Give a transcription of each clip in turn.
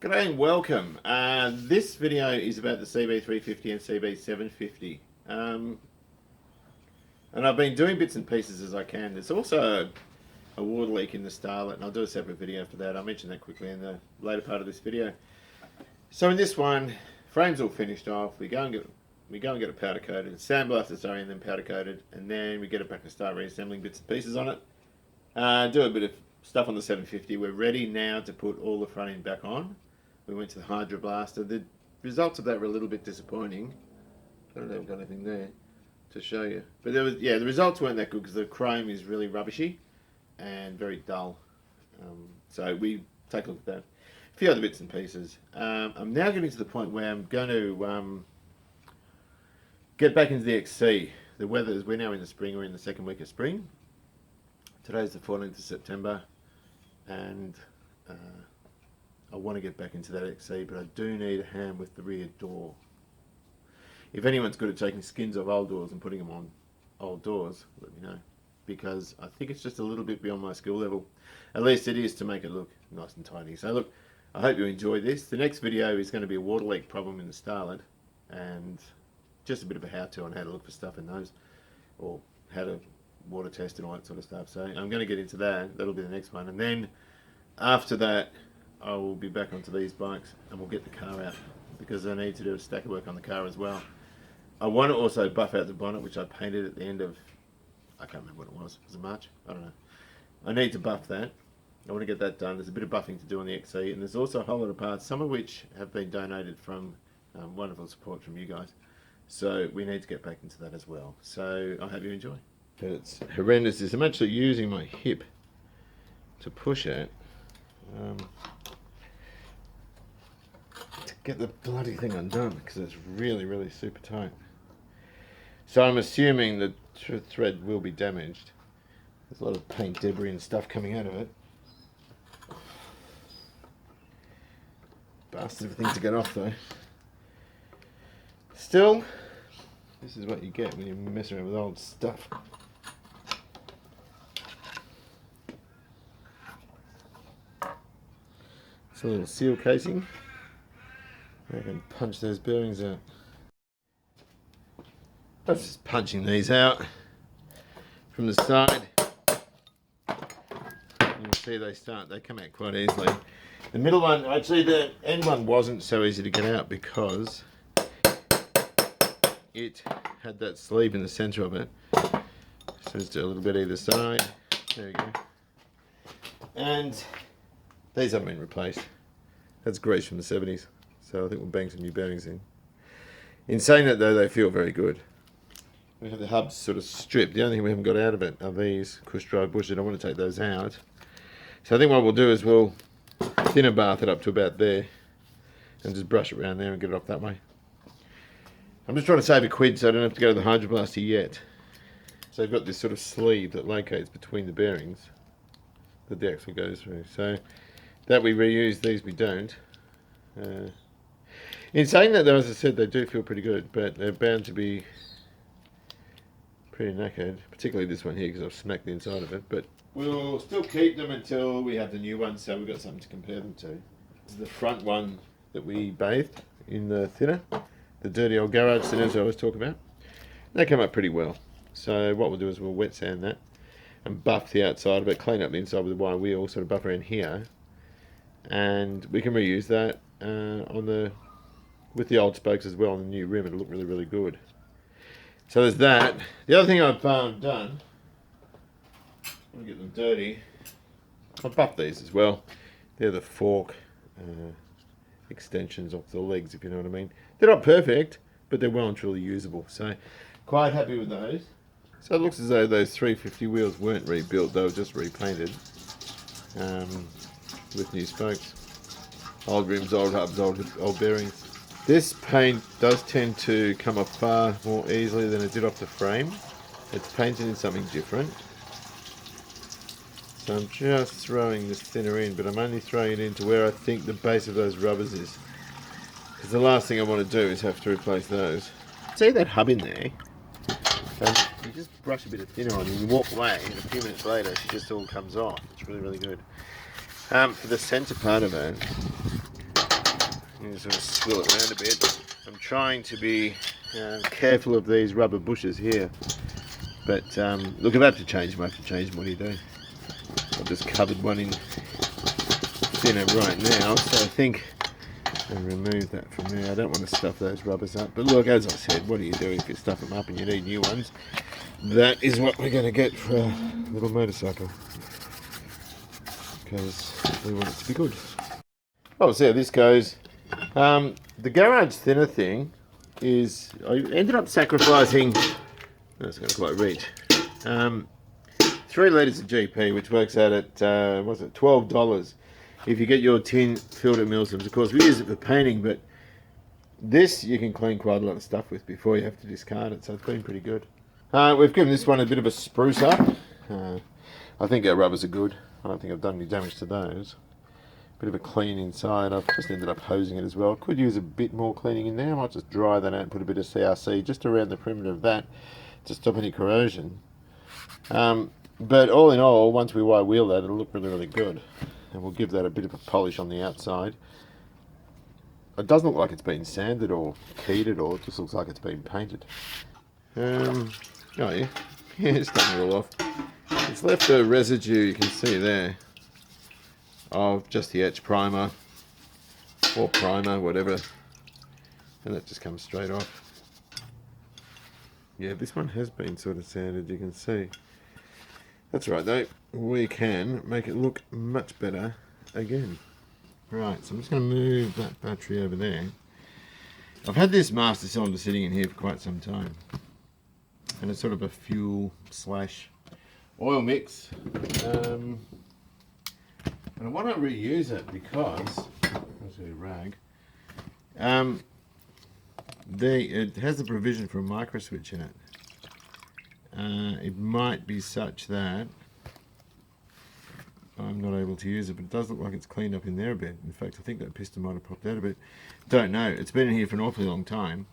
G'day and welcome. This video is about the CB350 and CB750. And I've been doing bits and pieces as I can. There's also a water leak in the Starlet, and I'll do a separate video for that. I'll mention that quickly in the later part of this video. So in this one, frame's all finished off. We go and get it powder coated, sandblasted, sorry, and then powder coated, and then we get it back and start reassembling bits and pieces on it. Do a bit of stuff on the 750. We're ready now to put all the front end back on. We went to the Hydro Blaster. The results of that were a little bit disappointing. I don't know if I've got anything there to show you. But there was, the results weren't that good because the chrome is really rubbishy and very dull. So we take a look at that. A few other bits and pieces. I'm now getting to the point where I'm going to get back into the XC. The weather is, we're now in the spring, we're in the second week of spring. Today's the 14th of September and I want to get back into that XC, but I do need a hand with the rear door. If anyone's good at taking skins off old doors and putting them on old doors, let me know, because I think it's just a little bit beyond my skill level. At least it is to make it look nice and tidy. So look, I hope you enjoy this. The next video is going to be a water leak problem in the Starlet and just a bit of a how-to on how to look for stuff in those, or how to water test and all that sort of stuff. So I'm going to get into that. That'll be the next one, and then after that I will be back onto these bikes and we'll get the car out, because I need to do a stack of work on the car as well. I want to also buff out the bonnet, which I painted at the end of, I can't remember what it was it March? I don't know. I need to buff that. I want to get that done. There's a bit of buffing to do on the XC, and there's also a whole lot of parts, some of which have been donated from wonderful support from you guys. So we need to get back into that as well. So I hope you enjoy. But it's horrendous. I'm actually using my hip to push it. To get the bloody thing undone, because it's really super tight. So I'm assuming the thread will be damaged. There's a lot of paint debris and stuff coming out of it. Bastard of a thing to get off though. Still, this is what you get when you mess around with old stuff. It's a little seal casing. I can punch those bearings out. I'm just punching these out from the side. You can see they come out quite easily. The middle one, actually the end one wasn't so easy to get out because it had that sleeve in the center of it. So let's do a little bit either side. There we go. And these haven't been replaced. That's grease from the 70s. So I think we'll bang some new bearings in. In saying that though, they feel very good. We have the hubs sort of stripped. The only thing we haven't got out of it are these cush drive bushes. I want to take those out. So I think what we'll do is we'll thinner bath it up to about there and just brush it around there and get it off that way. I'm just trying to save a quid so I don't have to go to the Hydro Blaster yet. So I've got this sort of sleeve that locates between the bearings that the axle goes through. So that we reuse, these we don't. In saying that though, as I said, they do feel pretty good, but they're bound to be pretty knackered, particularly this one here because I've smacked the inside of it, but we'll still keep them until we have the new one, so we've got something to compare them to. This is the front one that we bathed in the thinner, the dirty old garage thinners I always talk about. They come up pretty well, so what we'll do is we'll wet sand that and buff the outside of it, clean up the inside with the wire wheel, sort of buff around here, and we can reuse that with the old spokes as well on the new rim. It'll look really good. So there's that. The other thing I've done, I want to get them dirty, I've buffed these as well. They're the fork extensions off the legs, if you know what I mean. They're not perfect, but they're well and truly usable. So quite happy with those. So it looks as though those 350 wheels weren't rebuilt, they were just repainted with new spokes. Old rims, old hubs, old bearings. This paint does tend to come off far more easily than it did off the frame. It's painted in something different. So I'm just throwing this thinner in, but I'm only throwing it into where I think the base of those rubbers is. Because the last thing I want to do is have to replace those. See that hub in there? You just brush a bit of thinner on and you walk away, and a few minutes later it just all comes off. It's really good. For the centre part of it, You sort of swivel it around a bit. I'm trying to be careful of these rubber bushes here. But look, if I have to change them, I have to change them. What do you do? I've just covered one in thinner right now, so I think I'll remove that from there. I don't want to stuff those rubbers up. But look, as I said, what do you do if you stuff them up and you need new ones? That is what we're going to get for a little motorcycle. Because we want it to be good. Oh, see how this goes. The garage thinner thing is, I ended up sacrificing, that's going to quite reach, 3 litres of GP, which works out at, what's it, $12 if you get your tin filled at Milsom's. Of course, we use it for painting, but this you can clean quite a lot of stuff with before you have to discard it, so it's been pretty good. We've given this one a bit of a spruce up. I think our rubbers are good. I don't think I've done any damage to those. Bit of a clean inside. I've just ended up hosing it as well. Could use a bit more cleaning in there. I might just dry that out and put a bit of CRC just around the perimeter of that to stop any corrosion. But all in all, once we white wheel that, it'll look really, really good. And we'll give that a bit of a polish on the outside. It doesn't look like it's been sanded or keyed at all. It just looks like it's been painted. Oh yeah, it's done it all off. It's left a residue, you can see there, of just the etch primer or primer, whatever, and that just comes straight off. Yeah, this one has been sort of sanded, you can see. That's right though, we can make it look much better again. Right, so I'm just going to move that battery over there. I've had this master cylinder sitting in here for quite some time, and it's sort of a fuel slash oil mix. And I want to reuse it because, there's a rag, it has the provision for a micro switch in it. It might be such that I'm not able to use it, but it does look like it's cleaned up in there a bit. In fact, I think that piston might have popped out a bit. Don't know. It's been in here for an awfully long time.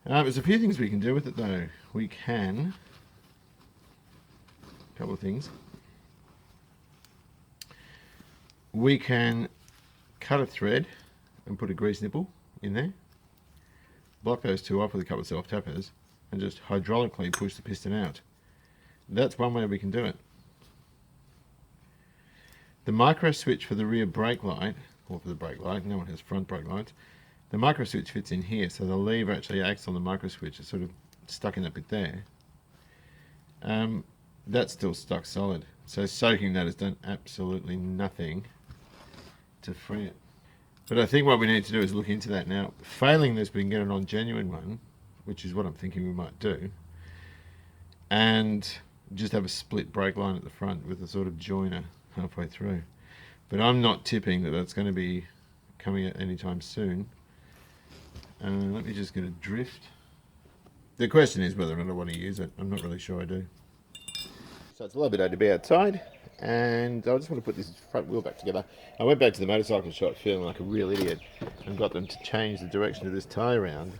There's a few things we can do with it though. We can, a couple of things. We can cut a thread and put a grease nipple in there, block those two off with a couple of self-tappers, and just hydraulically push the piston out. That's one way we can do it. The micro switch for the rear brake light, or for the brake light, no one has front brake lights, the micro switch fits in here, so the lever actually acts on the micro switch. It's sort of stuck in that bit there. That's still stuck solid, so soaking that has done absolutely nothing to free it. But I think what we need to do is look into that now. Failing this, we can get it on genuine one, which is what I'm thinking we might do, and just have a split brake line at the front with a sort of joiner halfway through. But I'm not tipping that that's going to be coming at any time soon. Let me just get a drift. The question is whether or not I want to use it. I'm not really sure I do. So it's a little bit odd to be outside, and I just want to put this front wheel back together. I went back to the motorcycle shop feeling like a real idiot and got them to change the direction of this tie around.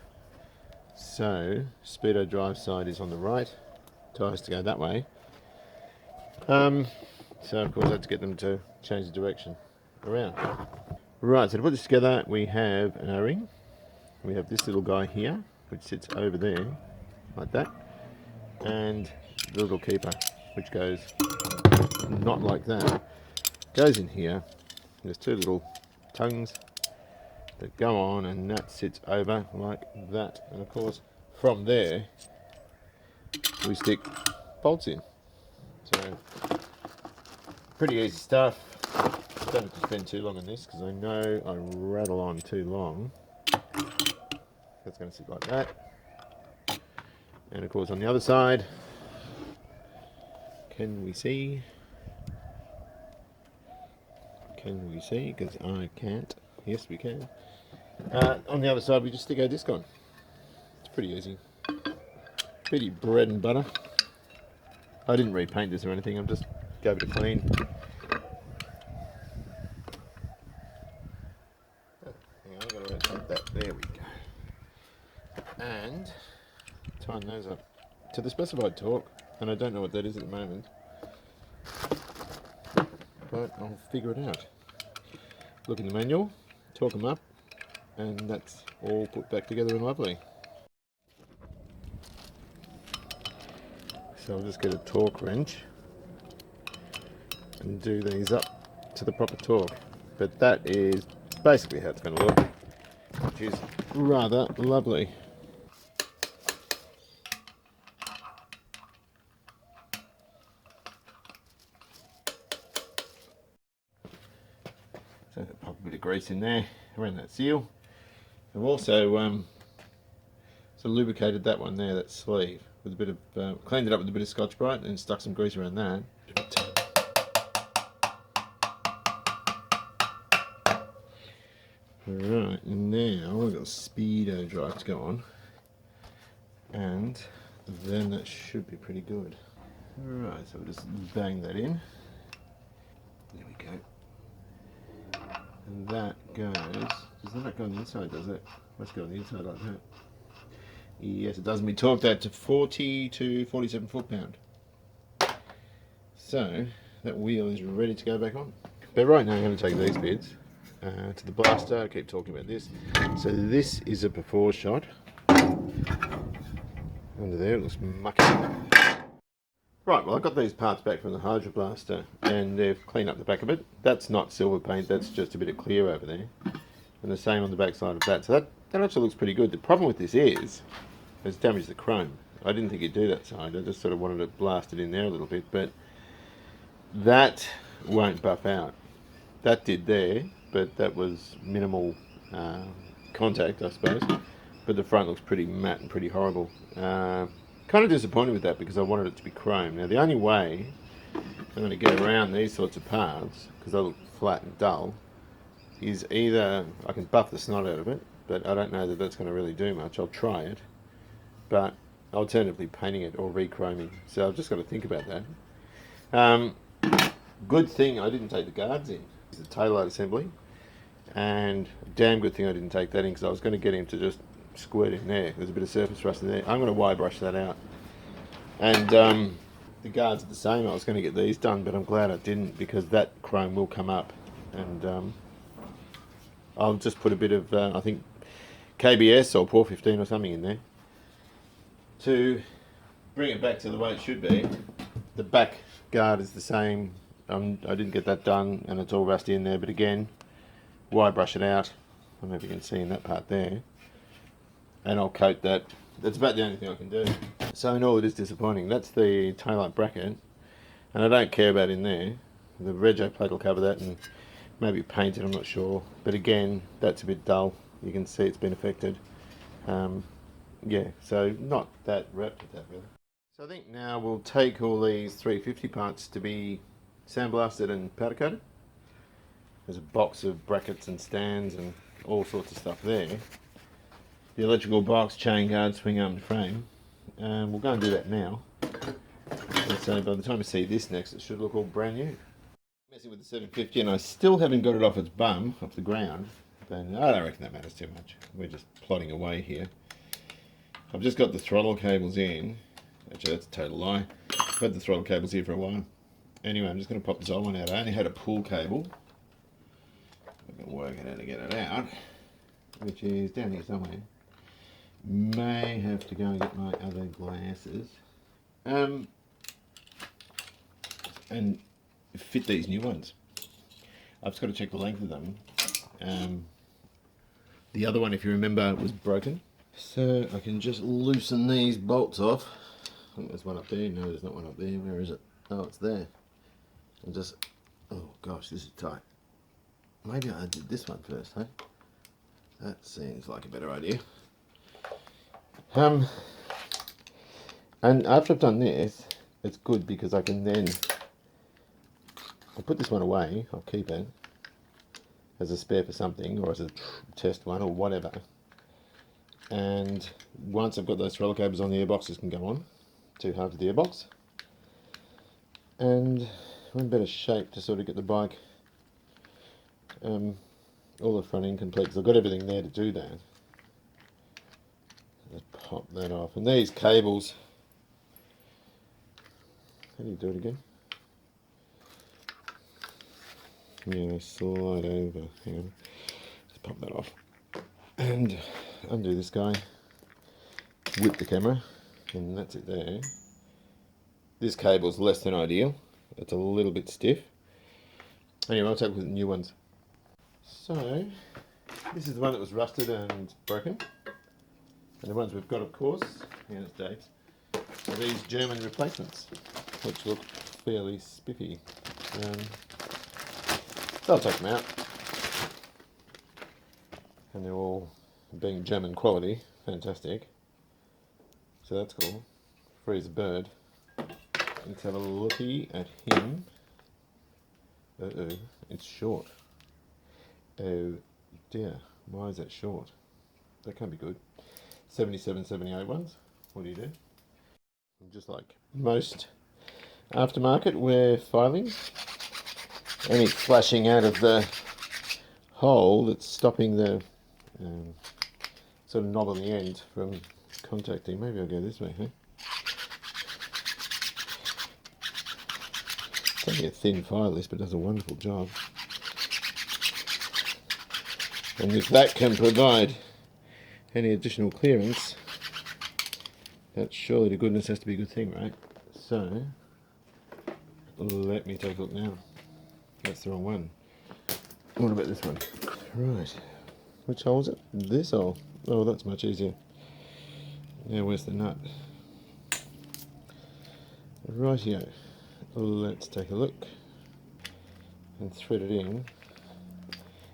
So speedo drive side is on the right, tires to go that way. So of course I had to get them to change the direction around. Right, so to put this together, we have an O-ring. We have this little guy here, which sits over there, like that. And the little keeper, which goes not like that. Goes in here. There's two little tongues that go on, and that sits over like that. And of course, from there, we stick bolts in. So, pretty easy stuff. Don't have to spend too long on this because I know I rattle on too long. That's going to sit like that. And of course on the other side, can we see? Can we see? Because I can't. Yes, we can. On the other side, we just stick our disc on. It's pretty easy. Pretty bread and butter. I didn't repaint this or anything. I just gave it a clean. Hang on, I've got to rotate that. There we go. And tighten those up to the specified torque. And I don't know what that is at the moment, but I'll figure it out. Look in the manual, torque them up, and that's all put back together and lovely. So I'll just get a torque wrench and do these up to the proper torque. But that is basically how it's going to look, which is rather lovely. So pop a bit of grease in there around that seal. I've also lubricated that one there, that sleeve, with a bit of cleaned it up with a bit of Scotch-Brite and stuck some grease around that. Right, now we've got a speedo drive to go on, and then that should be pretty good. Alright, so we'll just bang that in. There we go. And that goes, does that not go on the inside, does it? Must go on the inside like that. Yes, it does. We torqued that to 40 to 47 foot-pound. So that wheel is ready to go back on. But right now I'm going to take these bits to the blaster. I keep talking about this. So this is a before shot. Under there, it looks mucky. Right, well, I got these parts back from the Hydro Blaster, and they've cleaned up the back of it. That's not silver paint, that's just a bit of clear over there. And the same on the back side of that. So that actually looks pretty good. The problem with this is, it's damaged the chrome. I didn't think it'd do that side. I just sort of wanted to blast it in there a little bit, but that won't buff out. That did there, but that was minimal contact, I suppose. But the front looks pretty matte and pretty horrible. Kind of disappointed with that because I wanted it to be chrome. Now the only way I'm going to get around these sorts of parts, because they look flat and dull, is either I can buff the snot out of it, but I don't know that that's going to really do much. I'll try it, but alternatively painting it or re-chroming. So I've just got to think about that. Good thing I didn't take the guards in. It's the taillight assembly, and damn good thing I didn't take that in because I was going to get him to just squirt in there. There's a bit of surface rust in there. I'm going to wire brush that out. And the guards are the same. I was going to get these done, but I'm glad I didn't because that chrome will come up. And I'll just put a bit of, I think, KBS or Por 15 or something in there to bring it back to the way it should be. The back guard is the same. I didn't get that done and it's all rusty in there, but again, wire brush it out. I don't know if you can see in that part there. And I'll coat that. That's about the only thing I can do. So in all, it is disappointing. That's the taillight bracket, and I don't care about in there. The rego plate will cover that and maybe paint it, I'm not sure. But again, that's a bit dull. You can see it's been affected. Yeah, so not that wrapped with that really. So I think now we'll take all these 350 parts to be sandblasted and powder coated. There's a box of brackets and stands and all sorts of stuff there. The electrical box, chain guard, swing arm and frame. We'll go and do that now. And so by the time we see this next, it should look all brand new. Messing with the 750 and I still haven't got it off its bum, off the ground. But I don't reckon that matters too much. We're just plodding away here. I've just got the throttle cables in. Actually, that's a total lie. I've had the throttle cables here for a while. Anyway, I'm just going to pop this old one out. I only had a pull cable. I can work out how to get it out, which is down here somewhere. May have to go and get my other glasses and fit these new ones. I've just got to check the length of them. The other one, if you remember, was broken, so I can just loosen these bolts off. I think there's one up there. No, there's not one up there. Where is it? Oh, it's there. And just, oh gosh, this is tight. Maybe I did this one first, huh? That seems like a better idea. And after I've done this, it's good because I can then, I'll put this one away, I'll keep it as a spare for something, or as a test one, or whatever. And once I've got those throttle cables on, the airboxes can go on, two halves of the airbox. And I'm in better shape to sort of get the bike, all the front end complete, because I've got everything there to do that. Let's pop that off. And these cables, how do you do it again? Yeah, slide over. Hang on. Let's pop that off. and undo this guy, whip the camera, and that's it there. This cable's less than ideal. It's a little bit stiff. Anyway, I'll take with the new ones. So, this is the one that was rusted and broken. And the ones we've got, of course, and it's Dave's, are these German replacements, which look fairly spiffy. So I'll take them out. And they're all, being German quality, fantastic. So that's cool. Freeze a bird. Let's have a looky at him. Uh-oh, it's short. Oh dear, why is that short? That can't be good. 77, 78 ones. What do you do? Just like most aftermarket, we're filing. Any flashing out of the hole that's stopping the sort of knob on the end from contacting. Maybe I'll go this way, huh? It's only a thin file list, but does a wonderful job. And if that can provide any additional clearance, that surely to goodness has to be a good thing, right? So, let me take a look now. That's the wrong one. What about this one? Right. Which hole is it? This hole. Oh, that's much easier. Now, where's the nut? Rightio. Let's take a look and thread it in.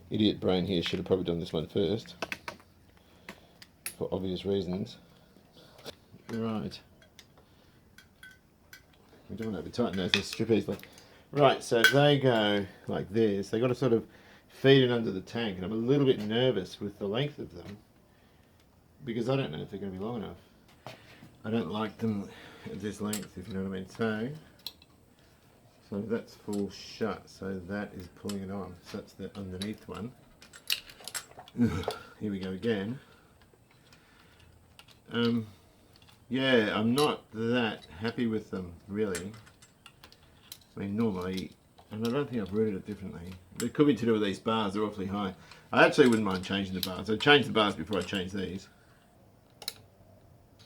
Idiot brain here should have probably done this one first, for obvious reasons. Right. We don't want to over tighten those, they strip easily. Right, so if they go like this, they've got to sort of feed it under the tank, and I'm a little bit nervous with the length of them because I don't know if they're going to be long enough. I don't like them at this length, if you know what I mean. So that's full shut, so that is pulling it on. So that's the underneath one. Here we go again. Yeah, I'm not that happy with them, really. I mean, normally, and I don't think I've routed it differently. It could be to do with these bars, they're awfully high. I actually wouldn't mind changing the bars. I'd change the bars before I change these.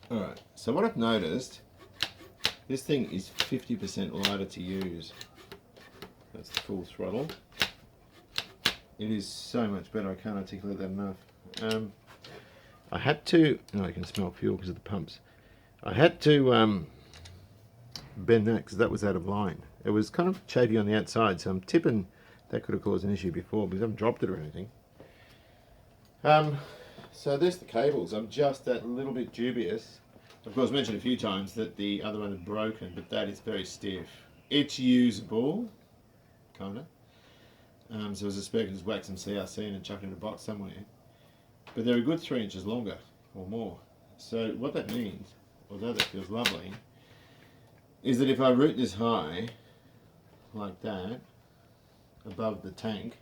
Alright, so what I've noticed, this thing is 50% lighter to use. That's the full throttle. It is so much better, I can't articulate that enough. I had to, oh, I can smell fuel because of the pumps. I had to bend that because that was out of line. It was kind of chafy on the outside, so I'm tipping that could have caused an issue before because I haven't dropped it or anything. So there's the cables. I'm just that little bit dubious. Of course, mentioned a few times that the other one is broken, but that is very stiff. It's usable, kinda. So as a spec, I can just whack some CRC in and chuck it in a box somewhere. But they're a good 3 inches longer or more. So what that means, although that feels lovely, is that if I root this high, like that, above the tank,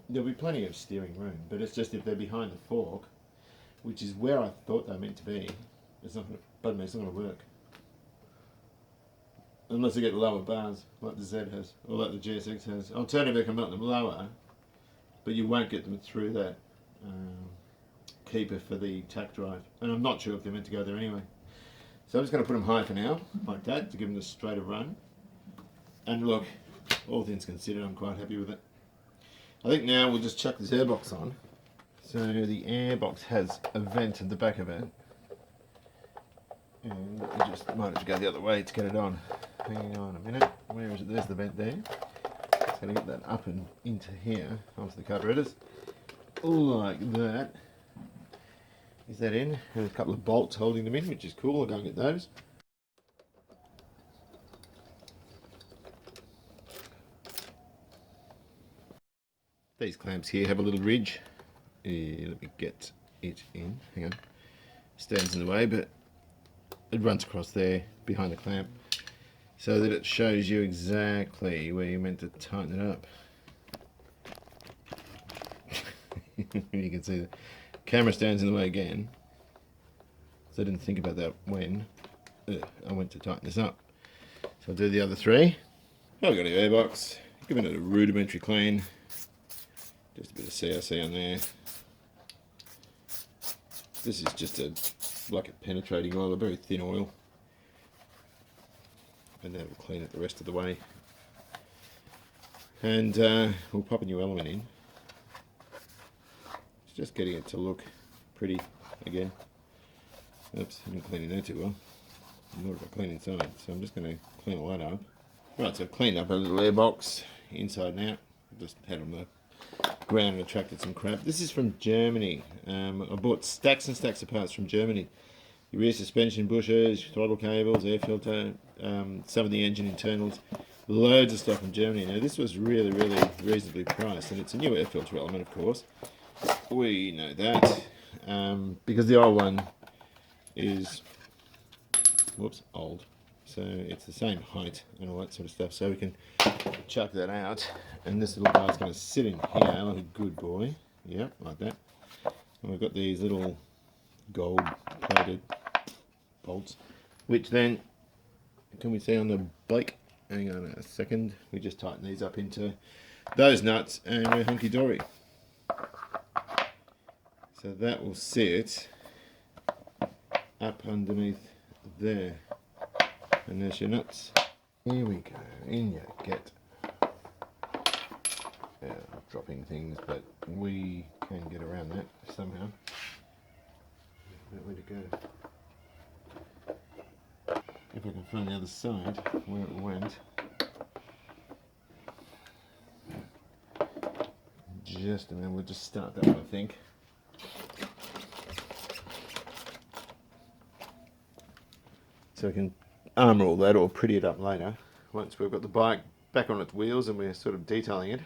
there'll be plenty of steering room. But it's just if they're behind the fork, which is where I thought they were meant to be, it's not going to, pardon me, it's not going to work. Unless I get lower bars, like the Z has, or like the GSX has. Alternatively, I can mount them lower, but you won't get them through that keeper for the tack drive. And I'm not sure if they're meant to go there anyway. So I'm just going to put them high for now, like that, to give them a straighter run. And look, all things considered, I'm quite happy with it. I think now we'll just chuck this airbox on. So the airbox has a vent at the back of it. And we just might have to go the other way to get it on. Hang on a minute. Where is it? There's the vent there. Just going to get that up and into here, onto the carburetors. Like that. Is that in? And a couple of bolts holding them in, which is cool. I'll go and get those. These clamps here have a little ridge. Let me get it in. Hang on. Stands in the way, but it runs across there behind the clamp so that it shows you exactly where you're meant to tighten it up. You can see the camera stands in the way again. So I didn't think about that when I went to tighten this up. So I'll do the other three. I've got an airbox, giving it a rudimentary clean. Just a bit of CRC on there. This is just like a penetrating oil, a very thin oil. And that'll clean it the rest of the way. And we'll pop a new element in. It's just getting it to look pretty again. Oops, I didn't clean it there too well. Nor did I clean inside, so I'm just going to clean all that up. Right, so I've cleaned up a little air box inside and out. I just had on the ground and attracted some crap. This is from Germany. I bought stacks and stacks of parts from Germany. Your rear suspension bushers, throttle cables, air filter, some of the engine internals, loads of stuff from Germany. Now this was really, really reasonably priced, and it's a new air filter element, of course. We know that because the old one is, whoops, old. So it's the same height and all that sort of stuff. So we can chuck that out, and this little guy's going to sit in here like a good boy. Yep, like that. And we've got these little gold-plated bolts, which then, can we see on the bike? Hang on a second. We just tighten these up into those nuts, and we're hunky-dory. So that will sit up underneath there. And there's your nuts. Here we go. In you get. Yeah, I'm dropping things, but we can get around that somehow. Where to go? If I can find the other side where it went. Just a minute. We'll just start that one, I think. So we can armour all that or pretty it up later once we've got the bike back on its wheels and we're sort of detailing it.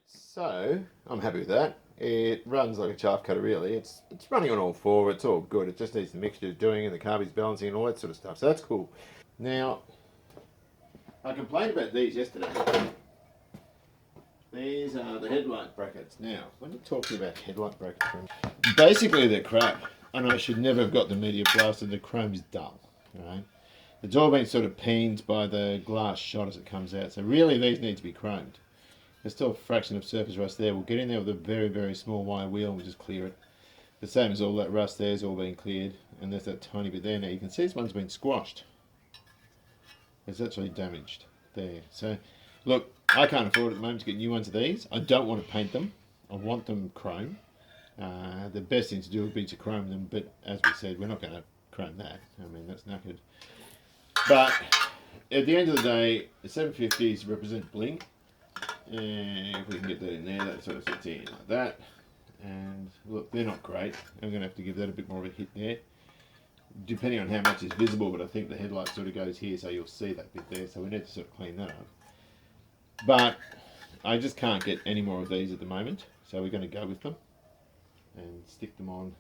So I'm happy with that. It runs like a chaff cutter really. It's running on all four, it's all good. It just needs the mixture doing and the carbies balancing and all that sort of stuff. So that's cool. Now, I complained about these yesterday. These are the headlight brackets. Now, let me talk to you about headlight brackets. Basically they're crap, and I should never have got the media blasted. The chrome is dull, right? It's all been sort of peened by the glass shot as it comes out. So really these need to be chromed. There's still a fraction of surface rust there. We'll get in there with a very, very small wire wheel and we'll just clear it. The same as all that rust there is all being cleared, and there's that tiny bit there. Now you can see this one's been squashed. It's actually damaged there. So look, I can't afford at the moment to get new ones of these. I don't want to paint them. I want them chrome. The best thing to do would be to chrome them, but as we said, we're not going to chrome that. I mean, that's knackered. But at the end of the day, the 750s represent bling. And if we can get that in there, that sort of sits in like that. And look, they're not great. I'm going to have to give that a bit more of a hit there, depending on how much is visible, but I think the headlight sort of goes here, so you'll see that bit there, so we need to sort of clean that up. But I just can't get any more of these at the moment, so we're going to go with them and stick them on.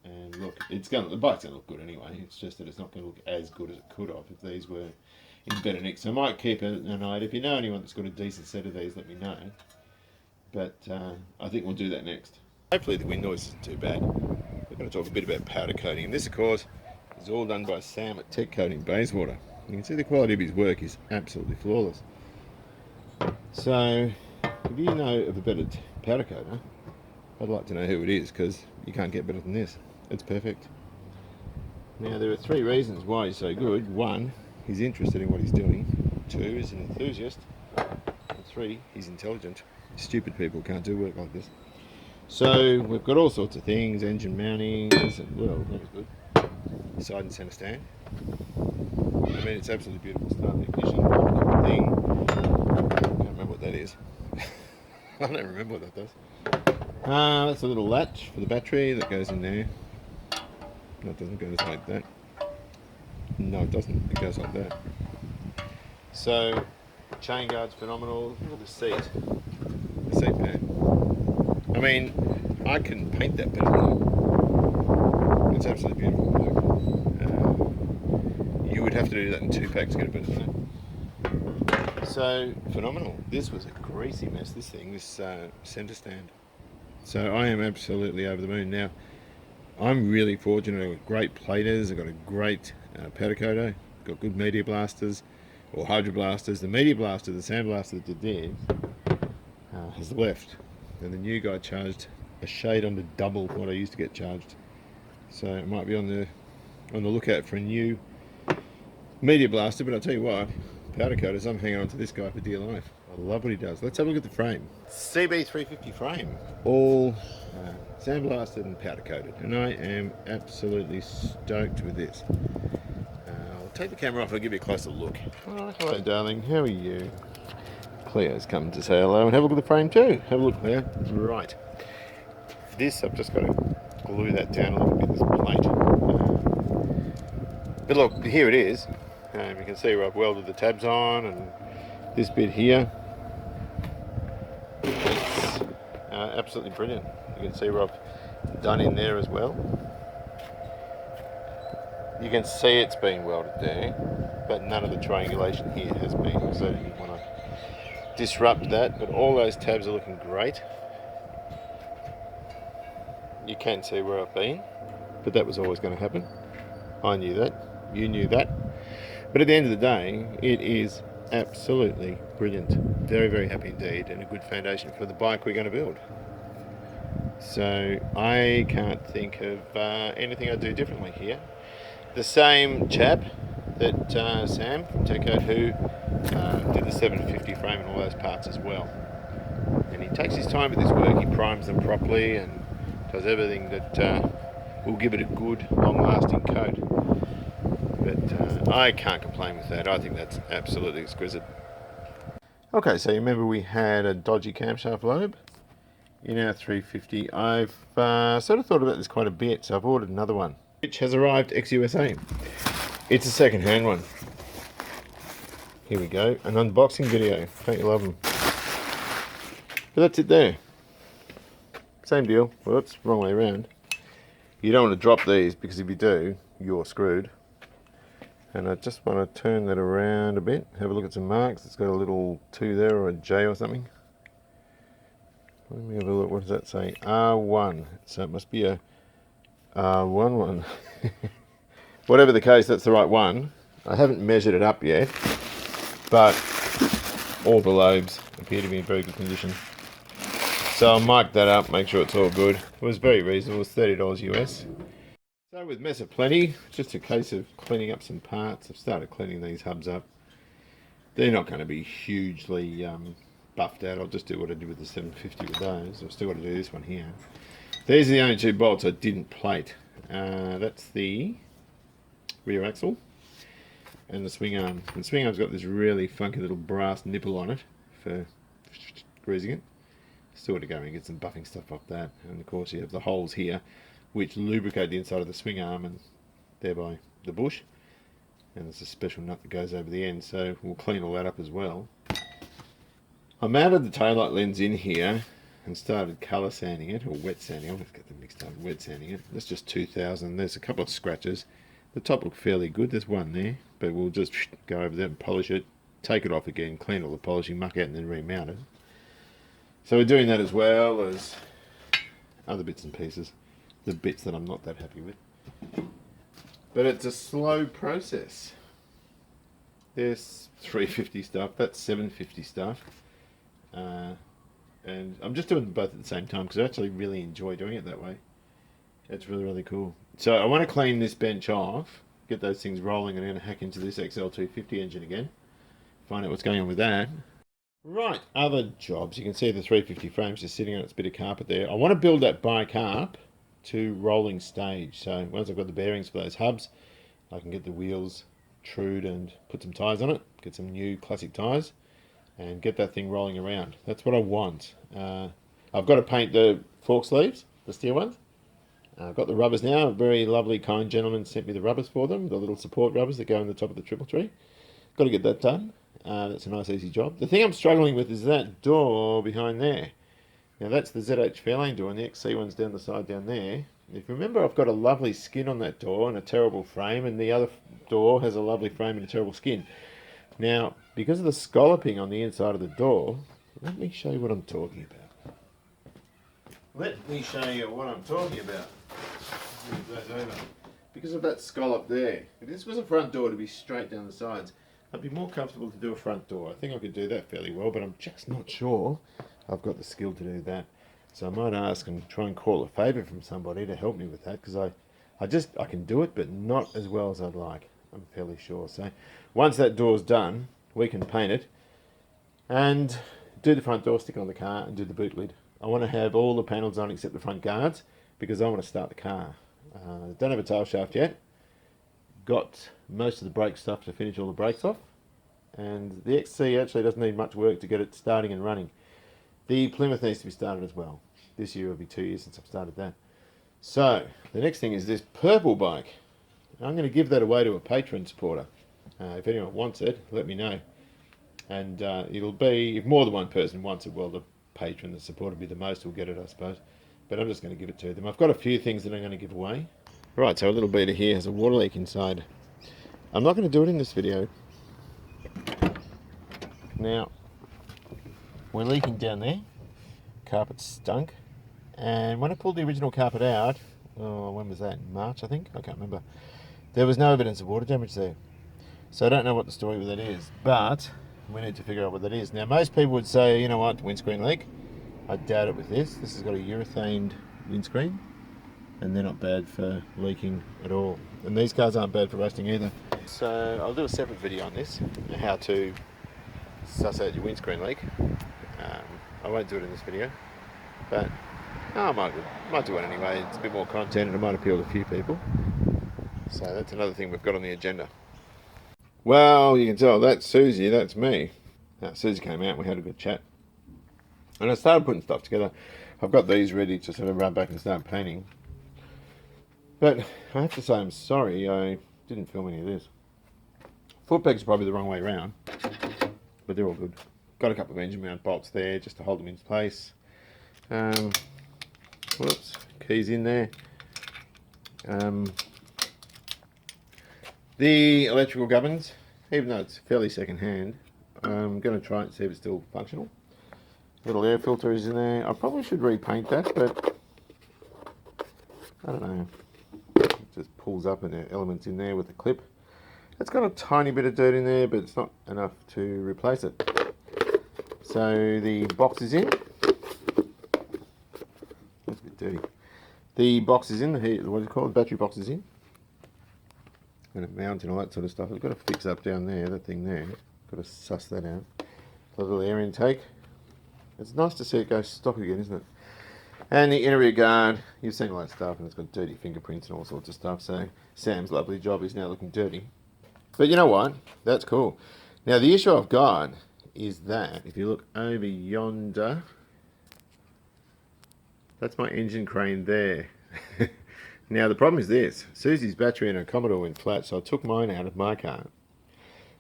And look, the bike's going to look good anyway. It's just that it's not going to look as good as it could have if these were in better nick. So I might keep an eye. If you know anyone that's got a decent set of these, let me know. But I think we'll do that next. Hopefully the wind noise isn't too bad. We're going to talk a bit about powder coating. And this, of course, is all done by Sam at Tech Coating Bayswater. You can see the quality of his work is absolutely flawless. So, if you know of a better powder coater, I'd like to know who it is, because you can't get better than this. It's perfect. Now, there are 3 reasons why he's so good. 1, he's interested in what he's doing. 2, he's an enthusiast. And 3, he's intelligent. Stupid people can't do work like this. So, we've got all sorts of things, engine mountings, and well, that's good. Side and centre stand. I mean, it's absolutely beautiful. Start the ignition thing. I can't remember what that is. I don't remember what that does. That's a little latch for the battery that goes in there. No, it doesn't go like that. No, it doesn't. It goes like that. So, chain guard's phenomenal. Look at the seat. The seat pan. I mean, I can paint that better than that. It's absolutely beautiful work. You would have to do that in 2 packs to get it better than that. So, phenomenal. This was a greasy mess, this thing, this centre stand. So I am absolutely over the moon. Now, I'm really fortunate. I've got great platers, I've got a great powder coater, got good media blasters, or hydro blasters. The media blaster, the sand blaster that did there, has left. And the new guy charged a shade under double what I used to get charged. So I might be on the lookout for a new media blaster, but I'll tell you what, powder coaters, I'm hanging on to this guy for dear life. I love what he does. Let's have a look at the frame. CB350 frame, all sandblasted and powder coated, and I am absolutely stoked with this. I'll take the camera off and I'll give you a closer look. Oh, hello darling, how are you? Cleo's come to say hello and have a look at the frame too. Have a look, Cleo. Right. This, I've just got to glue that down a little bit, this plate. But look, here it is. You can see where I've welded the tabs on, and this bit here. It's absolutely brilliant. You can see where I've done in there as well. You can see it's been welded there, but none of the triangulation here has been, so you want to disrupt that. But all those tabs are looking great. You can see where I've been, but that was always going to happen. I knew that, you knew that. But at the end of the day, it is absolutely brilliant. Very, very happy indeed, and a good foundation for the bike we're going to build. So I can't think of anything I'd do differently here. The same chap that Sam from Tek8, who did the 750 frame and all those parts as well. And he takes his time with this work, he primes them properly and does everything that will give it a good, long-lasting coat. But I can't complain with that. I think that's absolutely exquisite. Okay, so you remember we had a dodgy camshaft lobe in our 350. I've sort of thought about this quite a bit, so I've ordered another one, which has arrived ex-USA. It's a second-hand one. Here we go, an unboxing video. Don't you love them? But that's it there. Same deal. Whoops, wrong way around. You don't want to drop these, because if you do, you're screwed. And I just want to turn that around a bit, have a look at some marks. It's got a little 2 there, or a J or something. Let me have a look, what does that say? R1, so it must be a R11. Whatever the case, that's the right one. I haven't measured it up yet, but all the lobes appear to be in very good condition. So I'll mark that up, make sure it's all good. It was very reasonable, it was $30 US. So with mess aplenty, just a case of cleaning up some parts. I've started cleaning these hubs up. They're not going to be hugely buffed out. I'll just do what I did with the 750 with those. I've still got to do this one here. These are the only 2 bolts I didn't plate. That's the rear axle and the swing arm. And the swing arm's got this really funky little brass nipple on it for greasing it. Still got to go and get some buffing stuff off that. And of course you have the holes here, which lubricate the inside of the swing arm and thereby the bush. And there's a special nut that goes over the end, so we'll clean all that up as well. I mounted the taillight lens in here and started colour sanding it, or wet sanding. I'm going to get them mixed up. Wet sanding it. That's just 2000. There's a couple of scratches. The top looked fairly good. There's one there, but we'll just go over that and polish it, take it off again, clean all the polishing, muck out, and then remount it. So we're doing that as well as other bits and pieces. The bits that I'm not that happy with. But it's a slow process. There's 350 stuff, that's 750 stuff. And I'm just doing them both at the same time because I actually really enjoy doing it that way. It's really, really cool. So I want to clean this bench off, get those things rolling, and I'm going to hack into this XL250 engine again. Find out what's going on with that. Right, other jobs. You can see the 350 frame's just sitting on its bit of carpet there. I want to build that bike up to rolling stage. So once I've got the bearings for those hubs, I can get the wheels trued and put some tyres on it, get some new classic tyres, and get that thing rolling around. That's what I want. I've got to paint the fork sleeves, the steel ones. I've got the rubbers now. A very lovely, kind gentleman sent me the rubbers for them, the little support rubbers that go on the top of the triple tree. Got to get that done. That's a nice easy job. The thing I'm struggling with is that door behind there. Now that's the ZH Fairlane door, and the XC one's down the side down there. If you remember, I've got a lovely skin on that door and a terrible frame, and the other door has a lovely frame and a terrible skin. Now, because of the scalloping on the inside of the door, let me show you what I'm talking about. Let me show you what I'm talking about. move those over. Because of that scallop there. If this was a front door to be straight down the sides, I'd be more comfortable to do a front door. I think I could do that fairly well, but I'm just not sure I've got the skill to do that. So I might ask and try and call a favour from somebody to help me with that, because I can do it, but not as well as I'd like. I'm fairly sure. So once that door's done, we can paint it and do the front door, stick it on the car, and do the boot lid. I want to have all the panels on except the front guards, because I want to start the car. Don't have a tail shaft yet. Got most of the brake stuff to finish all the brakes off, and the XC actually doesn't need much work to get it starting and running. The Plymouth needs to be started as well. This year will be 2 years since I've started that. So the next thing is this purple bike. I'm going to give that away to a Patreon supporter. If anyone wants it, let me know. And it'll be, if more than one person wants it, well, the patron that supported me the most will get it, I suppose. But I'm just going to give it to them. I've got a few things that I'm going to give away. Right, so a little beater here has a water leak inside. I'm not going to do it in this video. Now, we're leaking down there. Carpet stunk. And when I pulled the original carpet out, when was that? March, I think? I can't remember. There was no evidence of water damage there. So I don't know what the story with that is, but we need to figure out what that is. Now, most people would say, you know what, windscreen leak. I doubt it with this. This has got a urethaned windscreen, and they're not bad for leaking at all. And these cars aren't bad for rusting either. So I'll do a separate video on this, how to suss out your windscreen leak. I won't do it in this video, but I might do it anyway. It's a bit more content and it might appeal to a few people. So that's another thing we've got on the agenda. Well, you can tell that's Susie, that's me. Now, Susie came out and we had a good chat. And I started putting stuff together. I've got these ready to sort of run back and start painting. But I have to say I'm sorry, I didn't film any of this. Foot pegs are probably the wrong way around, but they're all good. Got a couple of engine mount bolts there just to hold them in place. Whoops, keys in there. The electrical gubbins, even though it's fairly second hand, I'm going to try and see if it's still functional. Little air filter is in there. I probably should repaint that, but I don't know. It just pulls up and there are elements in there with the clip. It's got a tiny bit of dirt in there, but it's not enough to replace it. So the box is in. That's a bit dirty. The box is in, what do you call it? The battery box is in. And it mounts and all that sort of stuff. I've got to fix up down there, that thing there. Got to suss that out. A little air intake. It's nice to see it go stock again, isn't it? And the inner rear guard, you've seen all that stuff, and it's got dirty fingerprints and all sorts of stuff. So Sam's lovely job is now looking dirty. But you know what? That's cool. Now the issue I've got is that if you look over yonder, that's my engine crane there. Now the problem is this: Susie's battery in her Commodore went flat, so I took mine out of my car.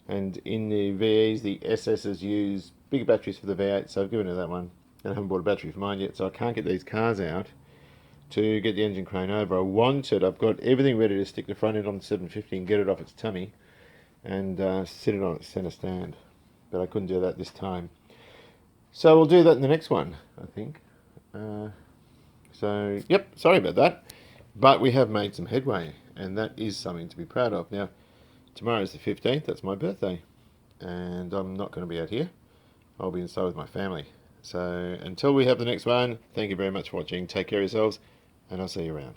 And in the VEs, the SSs use bigger batteries for the V8, so I've given her that one. And I haven't bought a battery for mine yet, so I can't get these cars out to get the engine crane over. I've got everything ready to stick the front end on the 750 and get it off its tummy and sit it on its centre stand. But I couldn't do that this time. So we'll do that in the next one, I think. So, yep, sorry about that. But we have made some headway, and that is something to be proud of. Now, tomorrow's the 15th, that's my birthday, and I'm not going to be out here. I'll be inside with my family. So until we have the next one, thank you very much for watching. Take care of yourselves, and I'll see you around.